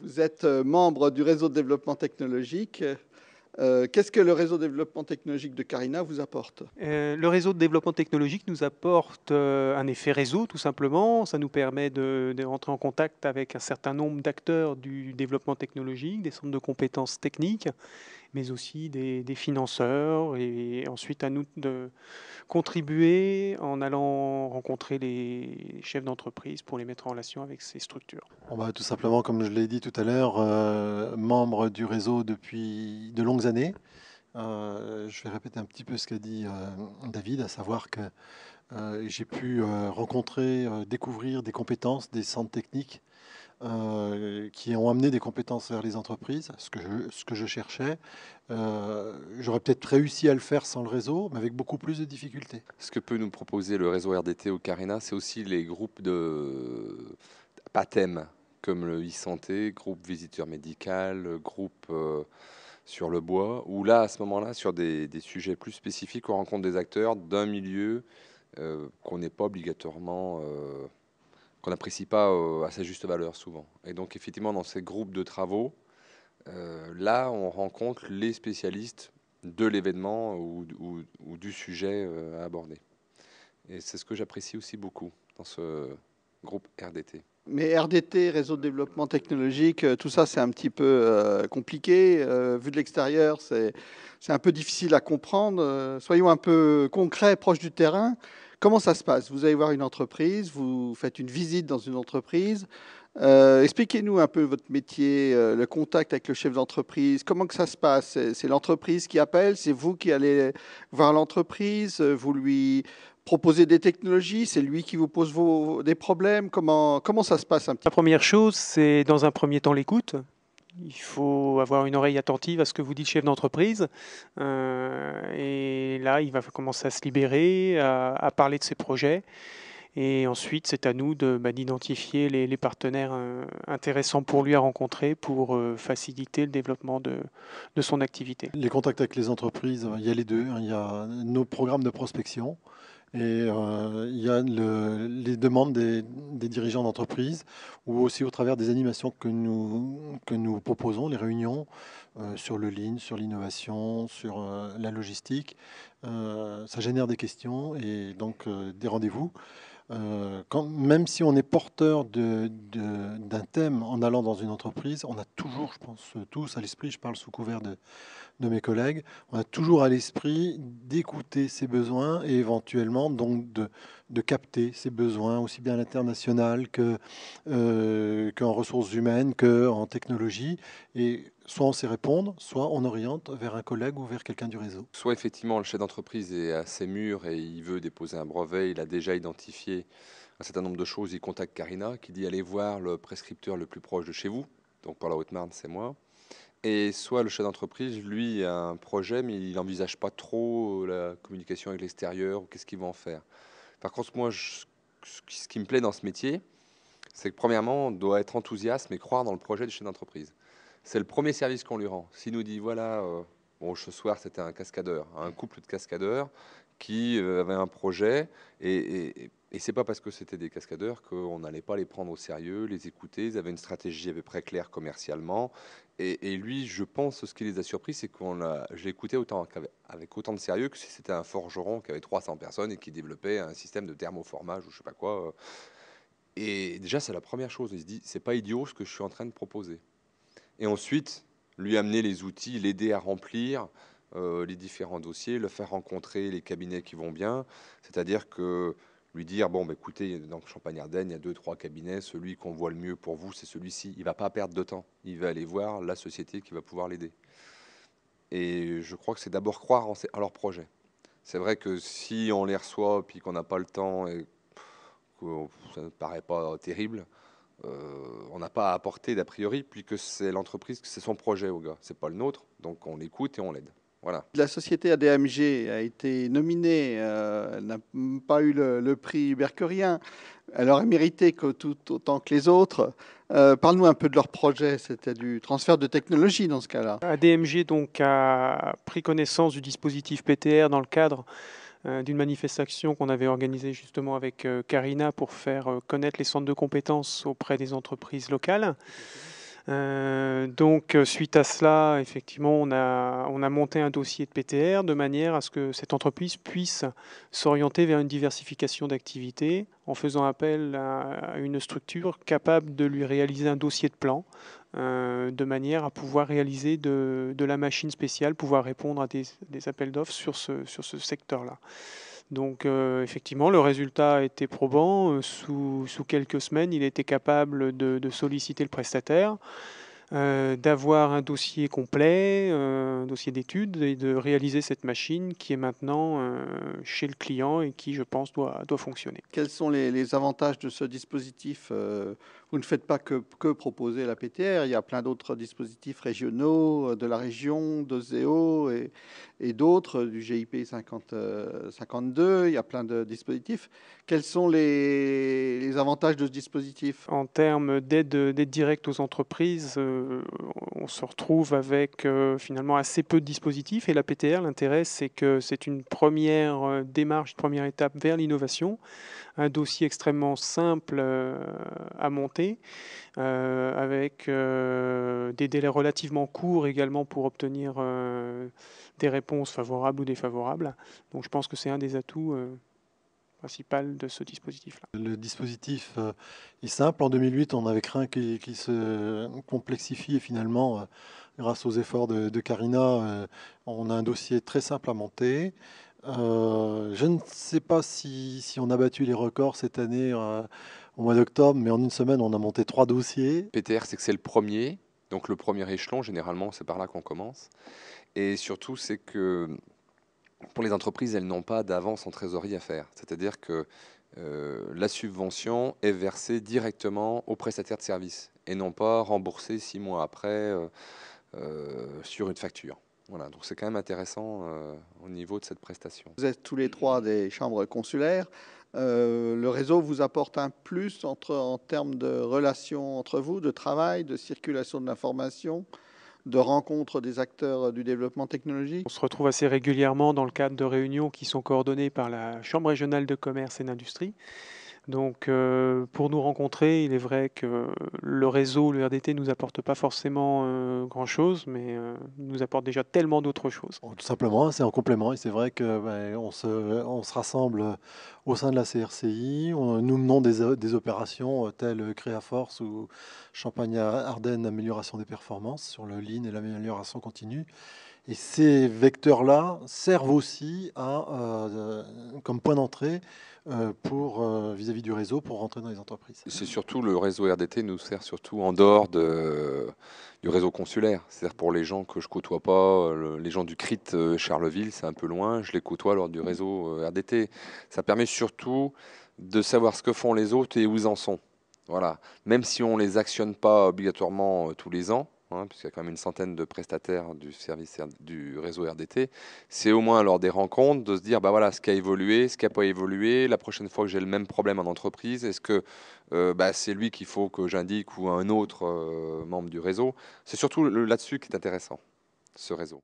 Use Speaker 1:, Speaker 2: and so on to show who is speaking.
Speaker 1: Vous êtes membre du réseau de développement technologique. Qu'est-ce que le réseau de développement technologique de Carina vous apporte?
Speaker 2: Le réseau de développement technologique nous apporte un effet réseau, tout simplement. Ça nous permet de rentrer en contact avec un certain nombre d'acteurs du développement technologique, des centres de compétences techniques, mais aussi des financeurs. Et ensuite, à nous de contribuer en allant rencontrer les chefs d'entreprise pour les mettre en relation avec ces structures.
Speaker 3: Tout simplement, comme je l'ai dit tout à l'heure, membre du réseau depuis de longues années. Je vais répéter un petit peu ce qu'a dit David, à savoir que j'ai pu rencontrer, découvrir des compétences, des centres techniques qui ont amené des compétences vers les entreprises, ce que je cherchais. J'aurais peut-être réussi à le faire sans le réseau, mais avec beaucoup plus de difficultés.
Speaker 4: Ce que peut nous proposer le réseau RDT au Carina, c'est aussi les groupes de PATEM, comme le e-santé, groupe visiteur médical, groupe sur le bois, où là, à ce moment-là, sur des sujets plus spécifiques, on rencontre des acteurs d'un milieu qu'on n'est pas obligatoirement, qu'on n'apprécie pas à sa juste valeur souvent. Et donc, effectivement, dans ces groupes de travaux, là, on rencontre les spécialistes de l'événement ou du sujet à aborder. Et c'est ce que j'apprécie aussi beaucoup dans ce groupe RDT.
Speaker 1: Mais RDT, réseau de développement technologique, tout ça, c'est un petit peu compliqué. Vu de l'extérieur, c'est un peu difficile à comprendre. Soyons un peu concrets, proches du terrain. Comment ça se passe? Vous allez voir une entreprise, vous faites une visite dans une entreprise. Expliquez-nous un peu votre métier, le contact avec le chef d'entreprise. Comment que ça se passe? C'est l'entreprise qui appelle, c'est vous qui allez voir l'entreprise, vous lui proposez des technologies, c'est lui qui vous pose des problèmes. Comment ça se passe un petit
Speaker 2: La première chose, c'est dans un premier temps l'écoute. Il faut avoir une oreille attentive à ce que vous dit le chef d'entreprise. Et là, il va commencer à se libérer, à parler de ses projets. Et ensuite, c'est à nous d'identifier les partenaires intéressants pour lui à rencontrer pour faciliter le développement de son activité.
Speaker 3: Les contacts avec les entreprises, il y a les deux. Il y a nos programmes de prospection et il y a les demandes des dirigeants d'entreprise ou aussi au travers des animations que nous proposons, les réunions sur le lean, sur l'innovation, sur la logistique. Ça génère des questions et donc des rendez-vous. Même si on est porteur d'un thème en allant dans une entreprise, on a toujours, je pense tous à l'esprit, je parle sous couvert de mes collègues, on a toujours à l'esprit d'écouter ses besoins et éventuellement donc de capter ses besoins, aussi bien à l'international qu'en ressources humaines, qu'en technologie. Et soit on sait répondre, soit on oriente vers un collègue ou vers quelqu'un du réseau.
Speaker 4: Soit effectivement le chef d'entreprise est assez mûr et il veut déposer un brevet, il a déjà identifié un certain nombre de choses, il contacte Carina qui dit allez voir le prescripteur le plus proche de chez vous, donc pour la Haute-Marne c'est moi. Et soit le chef d'entreprise, lui, a un projet, mais il n'envisage pas trop la communication avec l'extérieur ou qu'est-ce qu'il va en faire. Par contre, moi, ce qui me plaît dans ce métier, c'est que premièrement, on doit être enthousiaste et croire dans le projet du chef d'entreprise. C'est le premier service qu'on lui rend. S'il nous dit, voilà, bon, ce soir, c'était un cascadeur, un couple de cascadeurs qui avait un projet, et c'est pas parce que c'était des cascadeurs qu'on n'allait pas les prendre au sérieux, les écouter, ils avaient une stratégie à peu près claire commercialement, et lui, je pense, ce qui les a surpris, c'est je l'ai écouté avec autant de sérieux que si c'était un forgeron qui avait 300 personnes et qui développait un système de thermoformage ou je sais pas quoi. Et déjà, c'est la première chose, il se dit, c'est pas idiot ce que je suis en train de proposer. Et ensuite, lui amener les outils, l'aider à remplir les différents dossiers, le faire rencontrer les cabinets qui vont bien, c'est-à-dire que lui dire, bon, bah, écoutez, dans Champagne-Ardenne, il y a 2-3 cabinets, celui qu'on voit le mieux pour vous, c'est celui-ci. Il ne va pas perdre de temps, il va aller voir la société qui va pouvoir l'aider. Et je crois que c'est d'abord croire en leur projet. C'est vrai que si on les reçoit, puis qu'on n'a pas le temps, et que ça ne paraît pas terrible, on n'a pas à apporter d'a priori, puisque c'est l'entreprise, c'est son projet au gars, c'est pas le nôtre, donc on l'écoute et on l'aide. Voilà.
Speaker 1: La société ADMG a été nominée, n'a pas eu le prix Hubert-Curien. Elle aurait mérité tout autant que les autres. Parle-nous un peu de leur projet. C'était du transfert de technologie dans ce cas-là.
Speaker 2: ADMG donc a pris connaissance du dispositif PTR dans le cadre d'une manifestation qu'on avait organisée justement avec Carina pour faire connaître les centres de compétences auprès des entreprises locales. Donc, suite à cela, effectivement, on a monté un dossier de PTR de manière à ce que cette entreprise puisse s'orienter vers une diversification d'activités en faisant appel à une structure capable de lui réaliser un dossier de plan de manière à pouvoir réaliser de la machine spéciale, pouvoir répondre à des appels d'offres sur ce secteur-là. Donc effectivement, le résultat a été probant. Sous quelques semaines, il était capable de solliciter le prestataire, d'avoir un dossier complet, un dossier d'études, et de réaliser cette machine qui est maintenant chez le client et qui, je pense, doit fonctionner.
Speaker 1: Quels sont les avantages de ce dispositif? Vous ne faites pas que proposer la PTR, il y a plein d'autres dispositifs régionaux, de la région, d'Oseo et d'autres, du GIP 52, il y a plein de dispositifs. Quels sont les avantages de ce dispositif?
Speaker 2: En termes d'aide directe aux entreprises, on se retrouve avec finalement assez peu de dispositifs. Et la PTR, l'intérêt, c'est que c'est une première démarche, une première étape vers l'innovation, un dossier extrêmement simple à monter, avec des délais relativement courts également pour obtenir des réponses favorables ou défavorables. Donc je pense que c'est un des atouts principal de ce dispositif-là.
Speaker 3: Le dispositif est simple. En 2008, on avait craint qu'il se complexifie et finalement, grâce aux efforts de Karina, on a un dossier très simple à monter. Je ne sais pas si on a battu les records cette année au mois d'octobre, mais en une semaine, on a monté 3 dossiers.
Speaker 4: PTR, c'est que c'est le premier, donc le premier échelon, généralement, c'est par là qu'on commence. Et surtout, c'est que pour les entreprises, elles n'ont pas d'avance en trésorerie à faire. C'est-à-dire que la subvention est versée directement au prestataire de service et non pas remboursée 6 mois après sur une facture. Voilà, donc c'est quand même intéressant au niveau de cette prestation.
Speaker 1: Vous êtes tous les trois des chambres consulaires. Le réseau vous apporte un plus en termes de relations entre vous, de travail, de circulation de l'information, de rencontre des acteurs du développement technologique?
Speaker 2: On se retrouve assez régulièrement dans le cadre de réunions qui sont coordonnées par la Chambre régionale de commerce et d'industrie. Donc pour nous rencontrer, il est vrai que le réseau, le RDT, ne nous apporte pas forcément grand-chose, mais nous apporte déjà tellement d'autres choses.
Speaker 3: Tout simplement, c'est en complément et c'est vrai que on se rassemble au sein de la CRCI, nous menons des opérations telles Créaforce ou Champagne-Ardenne, amélioration des performances sur le lean et l'amélioration continue. Et ces vecteurs-là servent aussi comme point d'entrée pour vis-à-vis du réseau pour rentrer dans les entreprises.
Speaker 4: C'est surtout le réseau RDT nous sert surtout en dehors du réseau consulaire. C'est-à-dire pour les gens que je côtoie pas, les gens du CRIT Charleville, c'est un peu loin, je les côtoie lors du réseau RDT. Ça permet surtout de savoir ce que font les autres et où ils en sont. Voilà. Même si on les actionne pas obligatoirement tous les ans, puisqu'il y a quand même une centaine de prestataires du service du réseau RDT, c'est au moins lors des rencontres de se dire, bah voilà, ce qui a évolué, ce qui n'a pas évolué, la prochaine fois que j'ai le même problème en entreprise, est-ce que c'est lui qu'il faut que j'indique ou un autre membre du réseau? C'est surtout là-dessus qui est intéressant, ce réseau.